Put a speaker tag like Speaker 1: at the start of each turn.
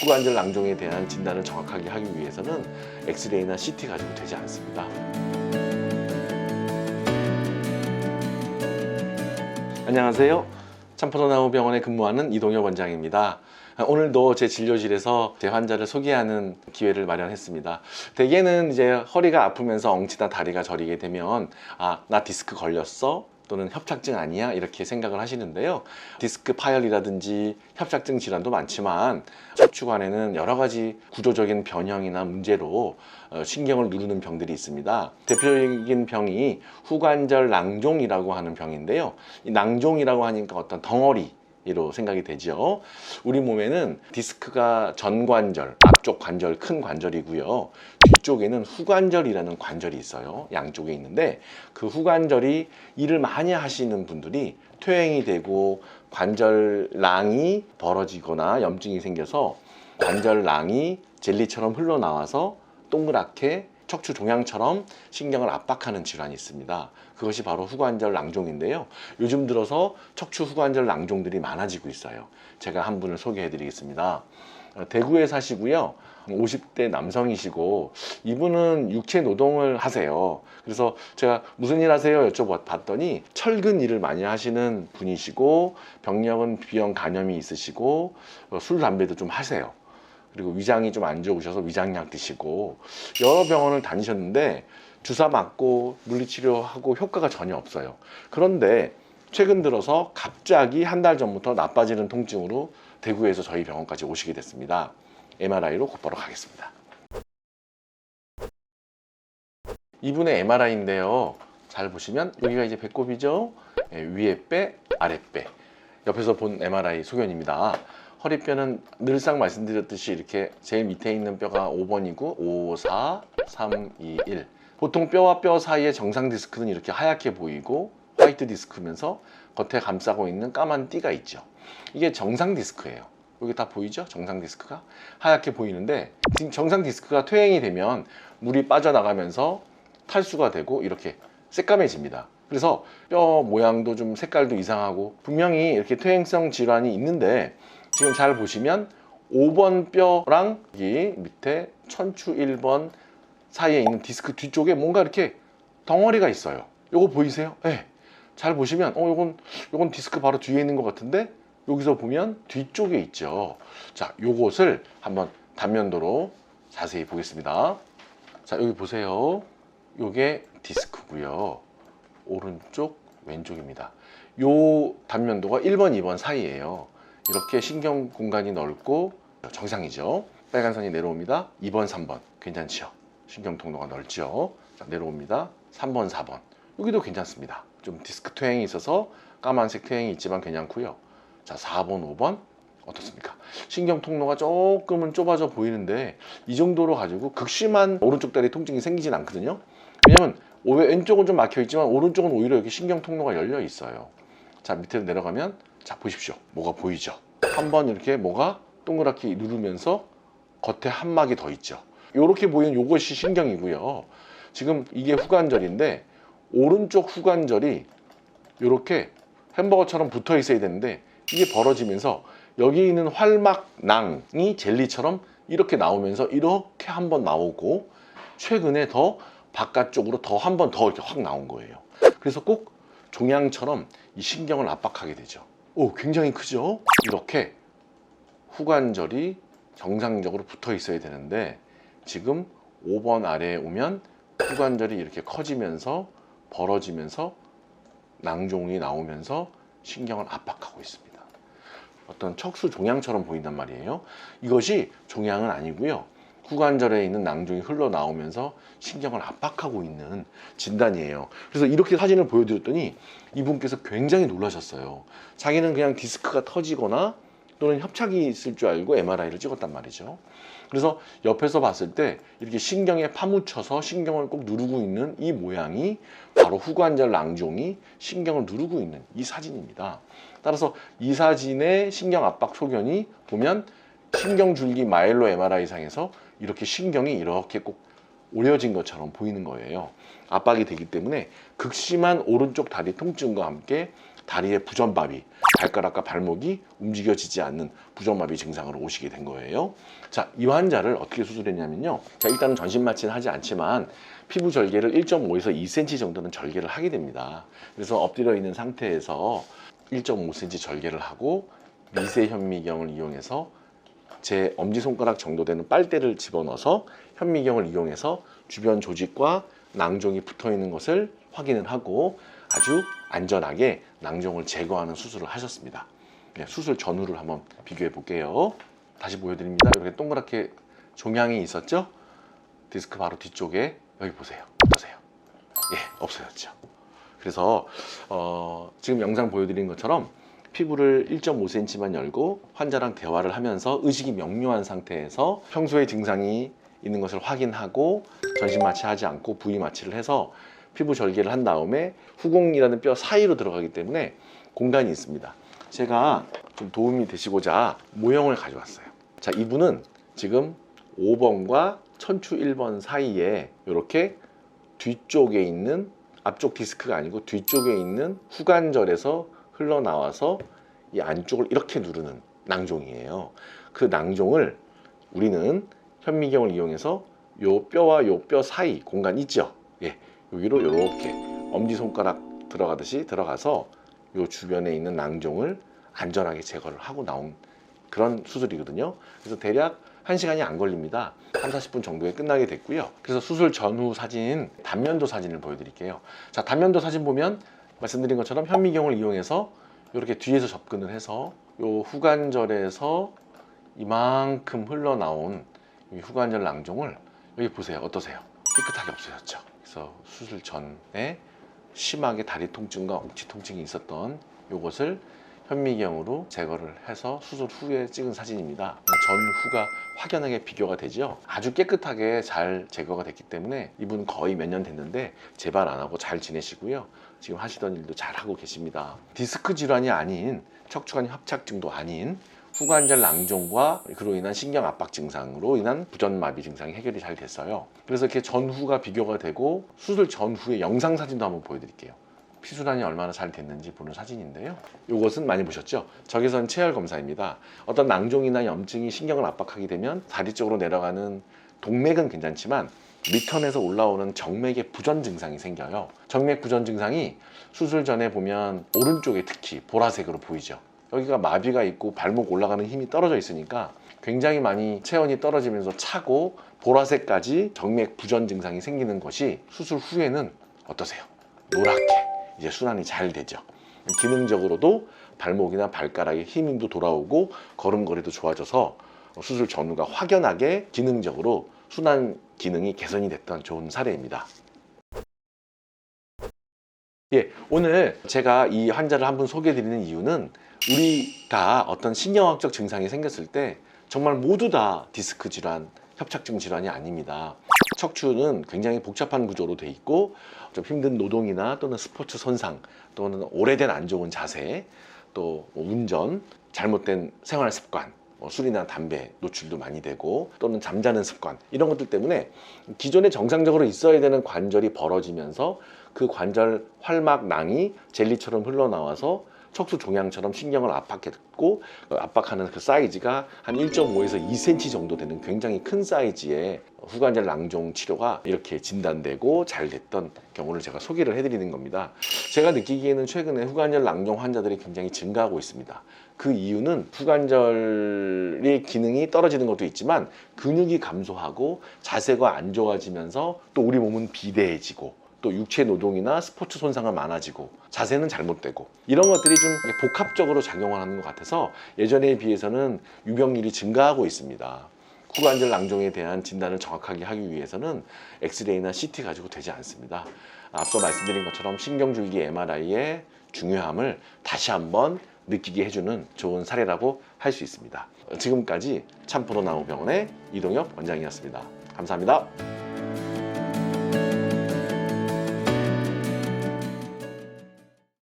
Speaker 1: 후관절 낭종에 대한 진단을 정확하게 하기 위해서는 엑스레이나 CT 가지고 되지 않습니다. 안녕하세요. 참포도나무병원에 근무하는 이동엽 원장입니다. 오늘도 제 진료실에서 제 환자를 소개하는 기회를 마련했습니다. 대개는 이제 허리가 아프면서 엉치다 다리가 저리게 되면 나 디스크 걸렸어? 또는 협착증 아니야? 이렇게 생각을 하시는데요. 디스크 파열이라든지 협착증 질환도 많지만 척추관에는 여러 가지 구조적인 변형이나 문제로 신경을 누르는 병들이 있습니다. 대표적인 병이 후관절 낭종이라고 하는 병인데요. 이 낭종이라고 하니까 어떤 덩어리로 생각이 되죠. 우리 몸에는 디스크가 전관절, 앞쪽 관절, 큰 관절이고요. 뒤쪽에는 후관절이라는 관절이 있어요. 양쪽에 있는데 그 후관절이 일을 많이 하시는 분들이 퇴행이 되고 관절낭이 벌어지거나 염증이 생겨서 관절낭이 젤리처럼 흘러나와서 동그랗게 척추 종양처럼 신경을 압박하는 질환이 있습니다. 그것이 바로 후관절 낭종인데요. 요즘 들어서 척추 후관절 낭종들이 많아지고 있어요. 제가 한 분을 소개해 드리겠습니다. 대구에 사시고요. 50대 남성이시고 이분은 육체 노동을 하세요. 그래서 제가 무슨 일 하세요? 여쭤봤더니 철근 일을 많이 하시는 분이시고 병력은 B형 간염이 있으시고 술, 담배도 좀 하세요. 그리고 위장이 좀 안 좋으셔서 위장약 드시고 여러 병원을 다니셨는데 주사 맞고 물리치료하고 효과가 전혀 없어요. 그런데 최근 들어서 갑자기 한 달 전부터 나빠지는 통증으로 대구에서 저희 병원까지 오시게 됐습니다. MRI로 곧바로 가겠습니다. 이분의 MRI인데요. 잘 보시면 여기가 이제 배꼽이죠. 위에 배, 아래 배. 옆에서 본 MRI 소견입니다. 허리뼈는 늘상 말씀드렸듯이 이렇게 제일 밑에 있는 뼈가 5번이고 5, 4, 3, 2, 1. 보통 뼈와 뼈 사이의 정상 디스크는 이렇게 하얗게 보이고 화이트 디스크면서 겉에 감싸고 있는 까만 띠가 있죠. 이게 정상 디스크예요. 여기 다 보이죠? 정상 디스크가 하얗게 보이는데 정상 디스크가 퇴행이 되면 물이 빠져나가면서 탈수가 되고 이렇게 새까매집니다. 그래서 뼈 모양도 좀 색깔도 이상하고 분명히 이렇게 퇴행성 질환이 있는데 지금 잘 보시면 5번 뼈랑 여기 밑에 천추 1번 사이에 있는 디스크 뒤쪽에 뭔가 이렇게 덩어리가 있어요. 요거 보이세요? 네. 잘 보시면 요건 디스크 바로 뒤에 있는 것 같은데 여기서 보면 뒤쪽에 있죠. 자, 요것을 한번 단면도로 자세히 보겠습니다. 자, 여기 보세요. 요게 디스크고요. 오른쪽, 왼쪽입니다. 요 단면도가 1번, 2번 사이예요. 이렇게 신경 공간이 넓고 정상이죠. 빨간 선이 내려옵니다. 2번, 3번 괜찮죠? 신경 통로가 넓죠. 자, 내려옵니다. 3번, 4번 여기도 괜찮습니다. 좀 디스크 퇴행이 있어서 까만색 퇴행이 있지만 괜찮고요. 자, 4번, 5번 어떻습니까? 신경 통로가 조금은 좁아져 보이는데 이 정도로 가지고 극심한 오른쪽 다리 통증이 생기진 않거든요. 왜냐면 왼쪽은 좀 막혀 있지만 오른쪽은 오히려 이렇게 신경 통로가 열려 있어요. 자, 밑으로 내려가면 자, 보십시오. 뭐가 보이죠? 한번 이렇게 뭐가 동그랗게 누르면서 겉에 한 막이 더 있죠. 이렇게 보이는 요것이 신경이고요. 지금 이게 후관절인데 오른쪽 후관절이 이렇게 햄버거처럼 붙어 있어야 되는데 이게 벌어지면서 여기 있는 활막낭이 젤리처럼 이렇게 나오면서 이렇게 한번 나오고 최근에 더 바깥쪽으로 더 한 번 더 이렇게 확 나온 거예요. 그래서 꼭 종양처럼 이 신경을 압박하게 되죠. 오, 굉장히 크죠? 이렇게 후관절이 정상적으로 붙어 있어야 되는데 지금 5번 아래에 오면 후관절이 이렇게 커지면서 벌어지면서 낭종이 나오면서 신경을 압박하고 있습니다. 어떤 척수 종양처럼 보인단 말이에요. 이것이 종양은 아니고요. 후관절에 있는 낭종이 흘러나오면서 신경을 압박하고 있는 진단이에요. 그래서 이렇게 사진을 보여드렸더니 이분께서 굉장히 놀라셨어요. 자기는 그냥 디스크가 터지거나 또는 협착이 있을 줄 알고 MRI를 찍었단 말이죠. 그래서 옆에서 봤을 때 이렇게 신경에 파묻혀서 신경을 꼭 누르고 있는 이 모양이 바로 후관절 낭종이 신경을 누르고 있는 이 사진입니다. 따라서 이 사진의 신경 압박 소견이 보면 신경줄기 마일로 MRI상에서 이렇게 신경이 이렇게 꼭 올려진 것처럼 보이는 거예요. 압박이 되기 때문에 극심한 오른쪽 다리 통증과 함께 다리의 부전바비, 발가락과 발목이 움직여지지 않는 부정마비 증상으로 오시게 된 거예요. 자, 이 환자를 어떻게 수술했냐면요. 자, 일단은 전신 마취는 하지 않지만 피부 절개를 1.5에서 2cm 정도는 절개를 하게 됩니다. 그래서 엎드려 있는 상태에서 1.5cm 절개를 하고 미세 현미경을 이용해서 제 엄지손가락 정도 되는 빨대를 집어넣어서 현미경을 이용해서 주변 조직과 낭종이 붙어 있는 것을 확인을 하고 아주 안전하게 낭종을 제거하는 수술을 하셨습니다. 네, 수술 전후를 한번 비교해 볼게요. 다시 보여드립니다. 이렇게 동그랗게 종양이 있었죠? 디스크 바로 뒤쪽에 여기 보세요. 어떠세요? 예, 없어졌죠. 그래서 지금 영상 보여드린 것처럼 피부를 1.5cm만 열고 환자랑 대화를 하면서 의식이 명료한 상태에서 평소에 증상이 있는 것을 확인하고 전신 마취하지 않고 부위 마취를 해서 피부 절개를 한 다음에 후공이라는 뼈 사이로 들어가기 때문에 공간이 있습니다. 제가 좀 도움이 되시고자 모형을 가져왔어요. 자, 이분은 지금 5번과 천추 1번 사이에 이렇게 뒤쪽에 있는, 앞쪽 디스크가 아니고 뒤쪽에 있는 후관절에서 흘러나와서 이 안쪽을 이렇게 누르는 낭종이에요. 그 낭종을 우리는 현미경을 이용해서 요 뼈와 요 뼈 사이 공간 있죠? 예, 여기로 이렇게 엄지손가락 들어가듯이 들어가서 요 주변에 있는 낭종을 안전하게 제거를 하고 나온 그런 수술이거든요. 그래서 대략 1시간이 안 걸립니다. 3, 40분 정도에 끝나게 됐고요. 그래서 수술 전후 사진, 단면도 사진을 보여드릴게요. 자, 단면도 사진 보면 말씀드린 것처럼 현미경을 이용해서 이렇게 뒤에서 접근을 해서 요 후관절에서 이만큼 흘러나온 이 후관절 낭종을 여기 보세요. 어떠세요? 깨끗하게 없어졌죠. 그래서 수술 전에 심하게 다리 통증과 옥치 통증이 있었던 요것을 현미경으로 제거를 해서 수술 후에 찍은 사진입니다. 전후가 확연하게 비교가 되죠. 아주 깨끗하게 잘 제거가 됐기 때문에 이분 거의 몇 년 됐는데 재발 안 하고 잘 지내시고요. 지금 하시던 일도 잘 하고 계십니다. 디스크 질환이 아닌 척추관 협착증도 아닌 후관절 낭종과 그로 인한 신경 압박 증상으로 인한 부전마비 증상이 해결이 잘 됐어요. 그래서 이렇게 전후가 비교가 되고 수술 전후의 영상 사진도 한번 보여드릴게요. 피순환이 얼마나 잘 됐는지 보는 사진인데요. 이것은 많이 보셨죠? 적외선 체열 검사입니다. 어떤 낭종이나 염증이 신경을 압박하게 되면 다리 쪽으로 내려가는 동맥은 괜찮지만 밑턴에서 올라오는 정맥의 부전 증상이 생겨요. 정맥 부전 증상이 수술 전에 보면 오른쪽에 특히 보라색으로 보이죠. 여기가 마비가 있고 발목 올라가는 힘이 떨어져 있으니까 굉장히 많이 체온이 떨어지면서 차고 보라색까지 정맥 부전 증상이 생기는 것이 수술 후에는 어떠세요? 노랗게 이제 순환이 잘 되죠. 기능적으로도 발목이나 발가락에 힘도 돌아오고 걸음걸이도 좋아져서 수술 전후가 확연하게 기능적으로 순환 기능이 개선이 됐던 좋은 사례입니다. 예, 오늘 제가 이 환자를 한번 소개해 드리는 이유는 우리가 어떤 신경학적 증상이 생겼을 때 정말 모두 다 디스크 질환, 협착증 질환이 아닙니다. 척추는 굉장히 복잡한 구조로 돼 있고 좀 힘든 노동이나 또는 스포츠 손상 또는 오래된 안 좋은 자세 또 운전, 잘못된 생활 습관, 술이나 담배 노출도 많이 되고 또는 잠자는 습관 이런 것들 때문에 기존에 정상적으로 있어야 되는 관절이 벌어지면서 그 관절 활막낭이 젤리처럼 흘러나와서 척수 종양처럼 신경을 압박했고 압박하는 그 사이즈가 한 1.5에서 2cm 정도 되는 굉장히 큰 사이즈의 후관절 낭종 치료가 이렇게 진단되고 잘 됐던 경우를 제가 소개를 해드리는 겁니다. 제가 느끼기에는 최근에 후관절 낭종 환자들이 굉장히 증가하고 있습니다. 그 이유는 후관절의 기능이 떨어지는 것도 있지만 근육이 감소하고 자세가 안 좋아지면서 또 우리 몸은 비대해지고 또 육체 노동이나 스포츠 손상은 많아지고 자세는 잘못되고 이런 것들이 좀 복합적으로 작용을 하는 것 같아서 예전에 비해서는 유병률이 증가하고 있습니다. 후관절 낭종에 대한 진단을 정확하게 하기 위해서는 엑스레이나 CT 가지고 되지 않습니다. 앞서 말씀드린 것처럼 신경줄기 MRI의 중요함을 다시 한번 느끼게 해주는 좋은 사례라고 할 수 있습니다. 지금까지 참포도나무병원의 이동엽 원장이었습니다. 감사합니다.